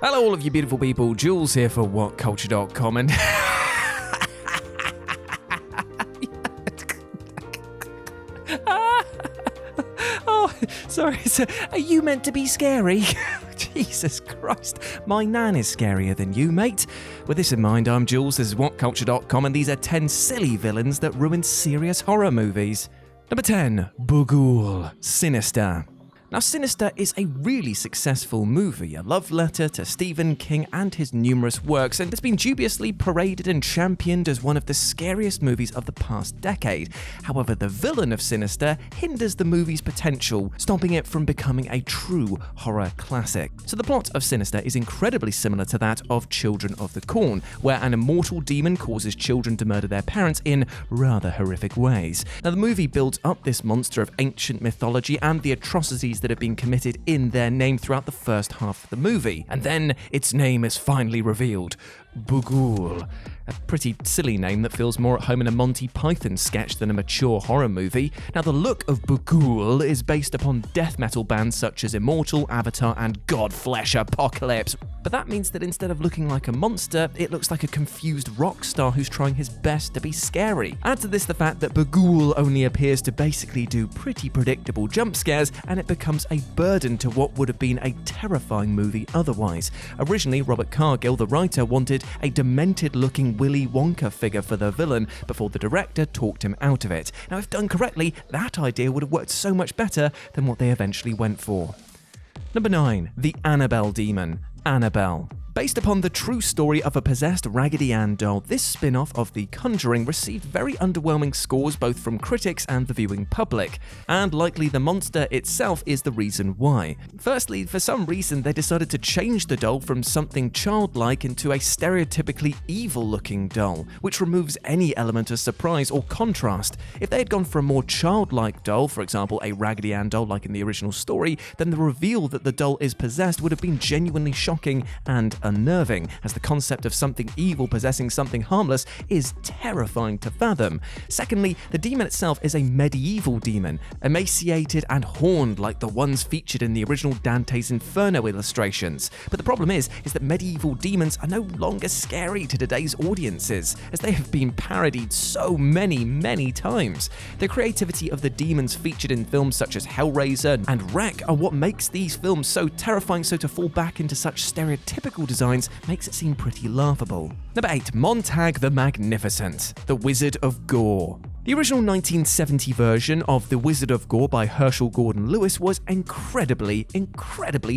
Hello all of you beautiful people, Jules here for WhatCulture.com and... Oh, sorry, so are you meant to be scary? Jesus Christ, my nan is scarier than you, mate. With this in mind, I'm Jules, this is WhatCulture.com, and these are 10 silly villains that ruin serious horror movies. Number 10, Bughuul, Sinister. Now, Sinister is a really successful movie, a love letter to Stephen King and his numerous works, and it's been dubiously paraded and championed as one of the scariest movies of the past decade. However, the villain of Sinister hinders the movie's potential, stopping it from becoming a true horror classic. So the plot of Sinister is incredibly similar to that of Children of the Corn, where an immortal demon causes children to murder their parents in rather horrific ways. Now, the movie builds up this monster of ancient mythology and the atrocities that have been committed in their name throughout the first half of the movie. And then its name is finally revealed. Bughuul. A pretty silly name that feels more at home in a Monty Python sketch than a mature horror movie. Now, the look of Bughuul is based upon death metal bands such as Immortal, Avatar, and Godflesh Apocalypse. But that means that instead of looking like a monster, it looks like a confused rock star who's trying his best to be scary. Add to this the fact that Bughuul only appears to basically do pretty predictable jump scares, and it becomes a burden to what would have been a terrifying movie otherwise. Originally, Robert Cargill, the writer, wanted a demented-looking Willy Wonka figure for the villain before the director talked him out of it. Now, if done correctly, that idea would have worked so much better than what they eventually went for. Number 9. The Annabelle Demon, Annabelle. Based upon the true story of a possessed Raggedy Ann doll, this spin-off of The Conjuring received very underwhelming scores both from critics and the viewing public, and likely the monster itself is the reason why. Firstly, for some reason they decided to change the doll from something childlike into a stereotypically evil-looking doll, which removes any element of surprise or contrast. If they had gone for a more childlike doll, for example a Raggedy Ann doll like in the original story, then the reveal that the doll is possessed would have been genuinely shocking and unnerving, as the concept of something evil possessing something harmless is terrifying to fathom. Secondly, the demon itself is a medieval demon, emaciated and horned like the ones featured in the original Dante's Inferno illustrations. But the problem is that medieval demons are no longer scary to today's audiences, as they have been parodied so many times. The creativity of the demons featured in films such as Hellraiser and Wreck are what makes these films so terrifying, so to fall back into such stereotypical designs makes it seem pretty laughable. Number 8. Montag the Magnificent, the Wizard of Gore. The original 1970 version of The Wizard of Gore by Herschel Gordon Lewis was incredibly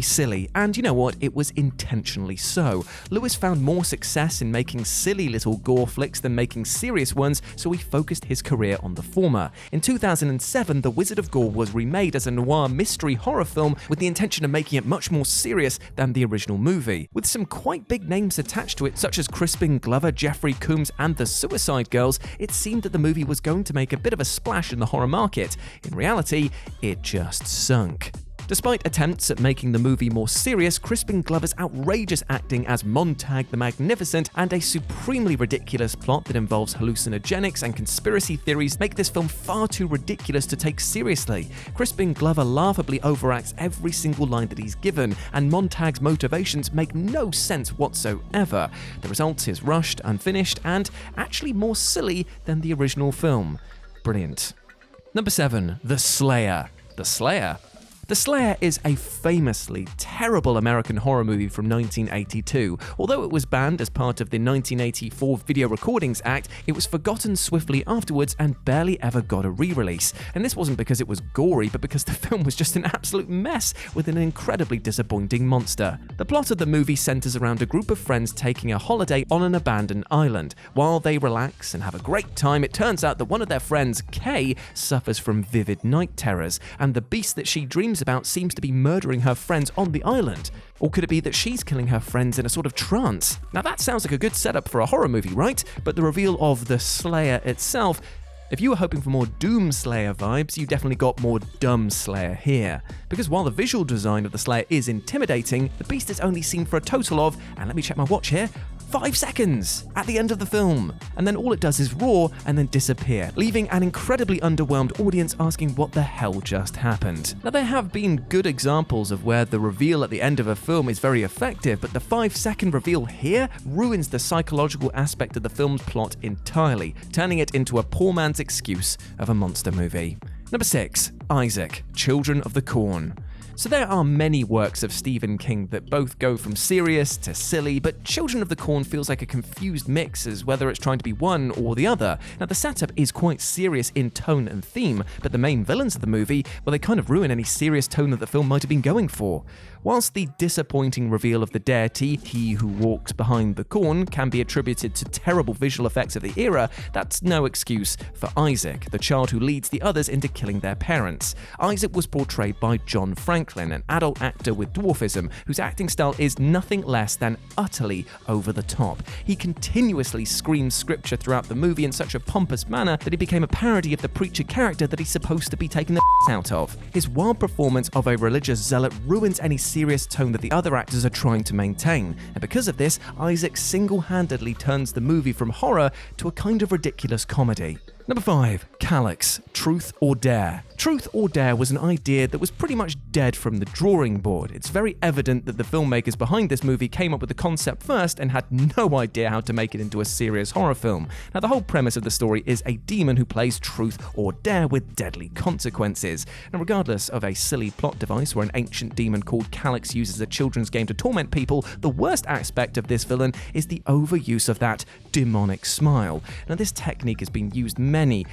silly, and you know what, it was intentionally so. Lewis found more success in making silly little gore flicks than making serious ones, so he focused his career on the former. In 2007, The Wizard of Gore was remade as a noir mystery horror film with the intention of making it much more serious than the original movie. With some quite big names attached to it, such as Crispin Glover, Jeffrey Combs, and the Suicide Girls, it seemed that the movie was going to make a bit of a splash in the horror market. In reality, it just sunk. Despite attempts at making the movie more serious, Crispin Glover's outrageous acting as Montag the Magnificent and a supremely ridiculous plot that involves hallucinogenics and conspiracy theories make this film far too ridiculous to take seriously. Crispin Glover laughably overacts every single line that he's given, and Montag's motivations make no sense whatsoever. The result is rushed, unfinished, and actually more silly than the original film. Brilliant. Number 7. The Slayer. The Slayer? The Slayer is a famously terrible American horror movie from 1982. Although it was banned as part of the 1984 Video Recordings Act, it was forgotten swiftly afterwards and barely ever got a re-release. And this wasn't because it was gory, but because the film was just an absolute mess with an incredibly disappointing monster. The plot of the movie centers around a group of friends taking a holiday on an abandoned island. While they relax and have a great time, it turns out that one of their friends, Kay, suffers from vivid night terrors, and the beast that she dreams about seems to be murdering her friends on the island. Or could it be that she's killing her friends in a sort of trance? Now that sounds like a good setup for a horror movie, right? But the reveal of the Slayer itself, if you were hoping for more Doom Slayer vibes, you definitely got more Dumb Slayer here. Because while the visual design of the Slayer is intimidating, the beast is only seen for a total of, and let me check my watch here, 5 seconds at the end of the film, and then all it does is roar and then disappear, leaving an incredibly underwhelmed audience asking what the hell just happened. Now, there have been good examples of where the reveal at the end of a film is very effective, but the 5-second reveal here ruins the psychological aspect of the film's plot entirely, turning it into a poor man's excuse of a monster movie. Number 6. Isaac, Children of the Corn. So there are many works of Stephen King that both go from serious to silly, but Children of the Corn feels like a confused mix as whether it's trying to be one or the other. Now, the setup is quite serious in tone and theme, but the main villains of the movie, well, they kind of ruin any serious tone that the film might have been going for. Whilst the disappointing reveal of the deity, he who walks behind the corn, can be attributed to terrible visual effects of the era, that's no excuse for Isaac, the child who leads the others into killing their parents. Isaac was portrayed by John Franklin, an adult actor with dwarfism, whose acting style is nothing less than utterly over the top. He continuously screams scripture throughout the movie in such a pompous manner that he became a parody of the preacher character that he's supposed to be taking the out of. His wild performance of a religious zealot ruins any serious tone that the other actors are trying to maintain, and because of this, Isaac single-handedly turns the movie from horror to a kind of ridiculous comedy. Number 5. Calyx, Truth or Dare. Truth or Dare was an idea that was pretty much dead from the drawing board. It's very evident that the filmmakers behind this movie came up with the concept first and had no idea how to make it into a serious horror film. Now, the whole premise of the story is a demon who plays truth or dare with deadly consequences. Now, regardless of a silly plot device where an ancient demon called Calyx uses a children's game to torment people, the worst aspect of this villain is the overuse of that demonic smile. Now, this technique has been used many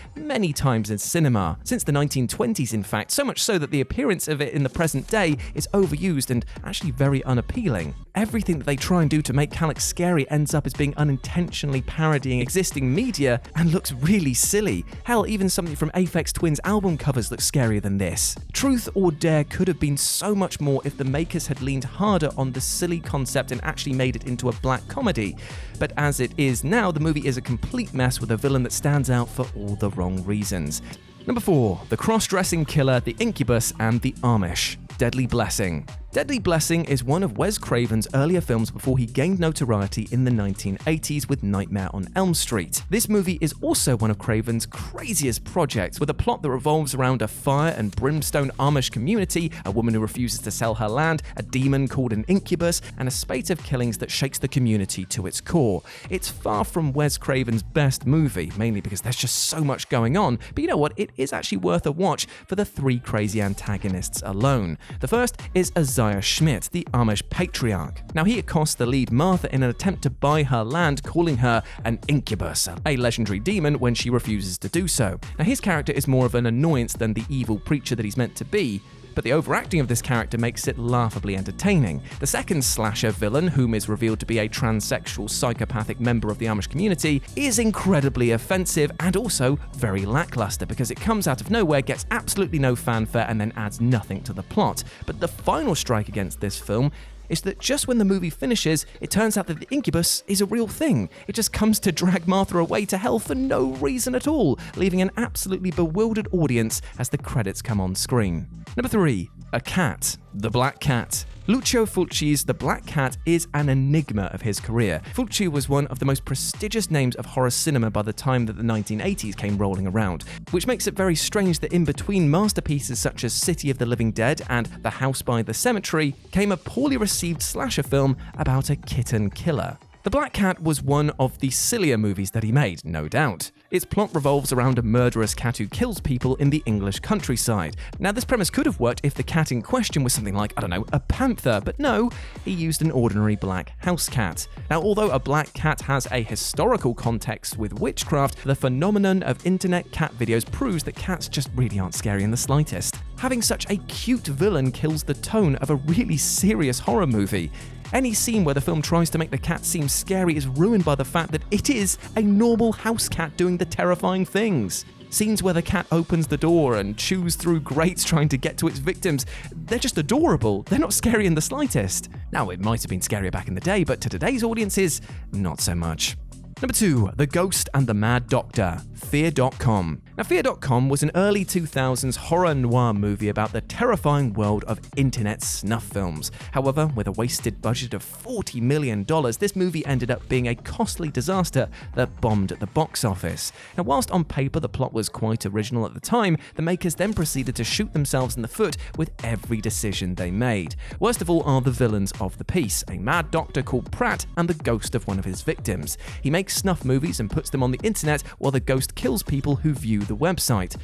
times in cinema, since the 1920s in fact, so much so that the appearance of it in the present day is overused and actually very unappealing. Everything that they try and do to make Calyx scary ends up as being unintentionally parodying existing media and looks really silly. Hell, even something from Aphex Twin's album covers looks scarier than this. Truth or Dare could have been so much more if the makers had leaned harder on the silly concept and actually made it into a black comedy. But as it is now, the movie is a complete mess with a villain that stands out for all the wrong reasons. Number 4. The cross-dressing killer, the incubus, and the Amish. Deadly Blessing. Deadly Blessing is one of Wes Craven's earlier films before he gained notoriety in the 1980s with Nightmare on Elm Street. This movie is also one of Craven's craziest projects, with a plot that revolves around a fire and brimstone Amish community, a woman who refuses to sell her land, a demon called an incubus, and a spate of killings that shakes the community to its core. It's far from Wes Craven's best movie, mainly because there's just so much going on, but you know what, it is actually worth a watch for the 3 crazy antagonists alone. The first is Isaiah Schmidt, the Amish patriarch. Now, he accosts the lead Martha in an attempt to buy her land, calling her an incubus, a legendary demon, when she refuses to do so. Now, his character is more of an annoyance than the evil preacher that he's meant to be, but the overacting of this character makes it laughably entertaining. The second slasher villain, whom is revealed to be a transsexual psychopathic member of the Amish community, is incredibly offensive and also very lackluster because it comes out of nowhere, gets absolutely no fanfare, and then adds nothing to the plot. But the final strike against this film is that just when the movie finishes, it turns out that the incubus is a real thing. It just comes to drag Martha away to hell for no reason at all, leaving an absolutely bewildered audience as the credits come on screen. Number 3. A cat. The Black Cat. Lucio Fulci's The Black Cat is an enigma of his career. Fulci was one of the most prestigious names of horror cinema by the time that the 1980s came rolling around, which makes it very strange that in between masterpieces such as City of the Living Dead and The House by the Cemetery came a poorly received slasher film about a kitten killer. The Black Cat was one of the sillier movies that he made, no doubt. Its plot revolves around a murderous cat who kills people in the English countryside. Now, this premise could have worked if the cat in question was something like, I don't know, a panther, but no, he used an ordinary black house cat. Now, although a black cat has a historical context with witchcraft, the phenomenon of internet cat videos proves that cats just really aren't scary in the slightest. Having such a cute villain kills the tone of a really serious horror movie. Any scene where the film tries to make the cat seem scary is ruined by the fact that it is a normal house cat doing the terrifying things. Scenes where the cat opens the door and chews through grates trying to get to its victims, they're just adorable. They're not scary in the slightest. Now, it might have been scarier back in the day, but to today's audiences, not so much. Number 2. The Ghost and the Mad Doctor. Fear.com. Now, Fear.com was an early 2000s horror noir movie about the terrifying world of internet snuff films. However, with a wasted budget of $40 million, this movie ended up being a costly disaster that bombed at the box office. Now, whilst on paper the plot was quite original at the time, the makers then proceeded to shoot themselves in the foot with every decision they made. Worst of all are the villains of the piece, a mad doctor called Pratt and the ghost of one of his victims. He makes snuff movies and puts them on the internet while the ghost kills people who view the website.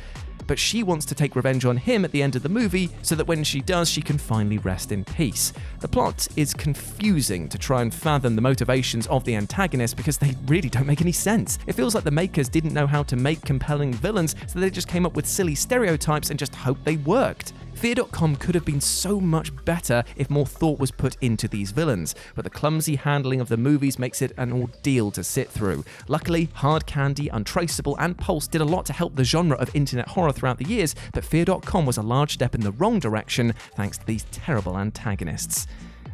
But she wants to take revenge on him at the end of the movie so that when she does, she can finally rest in peace. The plot is confusing to try and fathom the motivations of the antagonist because they really don't make any sense. It feels like the makers didn't know how to make compelling villains, so they just came up with silly stereotypes and just hoped they worked. Fear.com could have been so much better if more thought was put into these villains, but the clumsy handling of the movies makes it an ordeal to sit through. Luckily, Hard Candy, Untraceable, and Pulse did a lot to help the genre of internet horror throughout the years, but Fear.com was a large step in the wrong direction thanks to these terrible antagonists.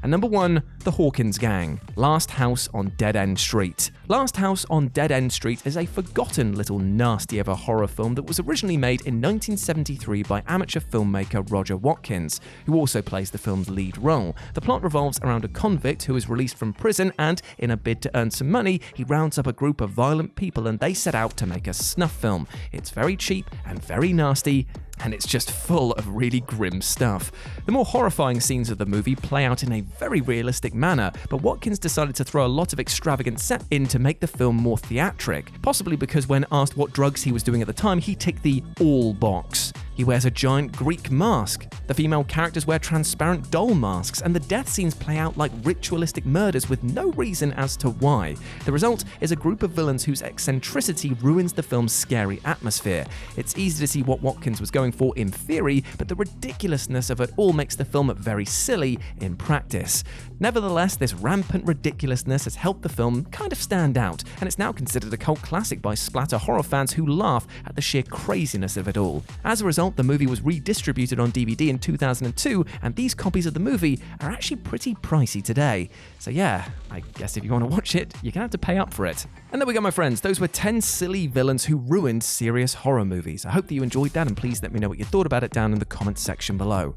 And number 1, The Hawkins Gang, Last House on Dead End Street. Last House on Dead End Street is a forgotten little nasty of a horror film that was originally made in 1973 by amateur filmmaker Roger Watkins, who also plays the film's lead role. The plot revolves around a convict who is released from prison and, in a bid to earn some money, he rounds up a group of violent people and they set out to make a snuff film. It's very cheap and very nasty, and it's just full of really grim stuff. The more horrifying scenes of the movie play out in a very realistic manner, but Watkins decided to throw a lot of extravagant set in to make the film more theatric, possibly because when asked what drugs he was doing at the time, he ticked the all box. He wears a giant Greek mask. The female characters wear transparent doll masks, and the death scenes play out like ritualistic murders with no reason as to why. The result is a group of villains whose eccentricity ruins the film's scary atmosphere. It's easy to see what Watkins was going for in theory, but the ridiculousness of it all makes the film very silly in practice. Nevertheless, this rampant ridiculousness has helped the film kind of stand out, and it's now considered a cult classic by splatter horror fans who laugh at the sheer craziness of it all. As a result, the movie was redistributed on DVD in 2002, and these copies of the movie are actually pretty pricey today. So yeah, I guess if you want to watch it, you're gonna have to pay up for it. And there we go, my friends. Those were 10 silly villains who ruined serious horror movies. I hope that you enjoyed that, and please let me know what you thought about it down in the comments section below.